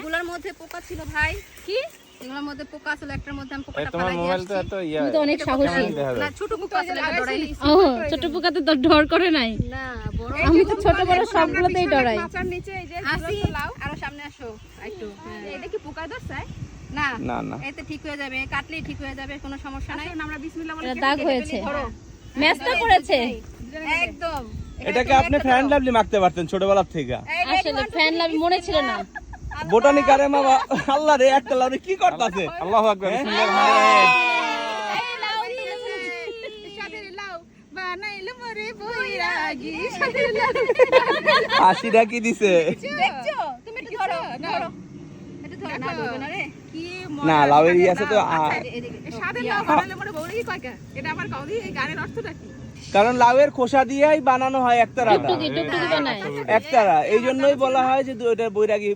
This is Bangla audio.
এগুলোর মধ্যে পোকা ছিল ভাই। কি এগুলোর মধ্যে পোকা ছিল, একটার মধ্যে আমি পোকাটা তোমার ফেলাই মোবাইল দিয়েছি। তো এত তুমি তো অনেক সাহসী। না ছোট পোকা ছিল, এটা ডরাই দিয়েছি। ও ছোট পোকাতে তো ডর করে নাই। না বড় আমি তো ছোট বড় সবগুলোতেই ডরাই। মাচার নিচে এই যে আসি, লাউ আরো সামনে আসো একটু। এটা কি পোকা ধরছে? না না না এতে ঠিক হয়ে যাবে, কাটলেই ঠিক হয়ে যাবে, কোনো সমস্যা নাই। আসুন আমরা বিসমিল্লাহ বলে এটা দাগ হয়েছে, ধরো ম্যাচটা করেছে। একদম। এটাকে আপনি ফ্যান লাভলি মাখতে পারতেন ছোটবেলার থেকে। আসলে ফ্যান লাভ মনে ছিল না। বোটানিকারে মা আল্লাহ রে একটা লাউ কি করতেছে? আল্লাহু আকবার, বিসমিল্লাহির রহমানির রহিম। সাদের লাউ বানাইলো মরে বৈরাগী সাদের হাসিটা কি দিছে? দেখছো তুমি একটু ধরো ধরো একটু ধরো, না ধরবে না রে। কি না লাউয়ের ই আছে তো সাদের লাউ বানাইলো মরে বৈরাগী কয়কা? এটা আমার কাউদি এই গানের অর্থটা কি? কারণ লাউয়ের খোসা দিয়েই বানানো হয় একতারাটা, টুকটুকি বানায়। একতারা। এই জন্যই বলা হয় যে ওইটা বৈরাগী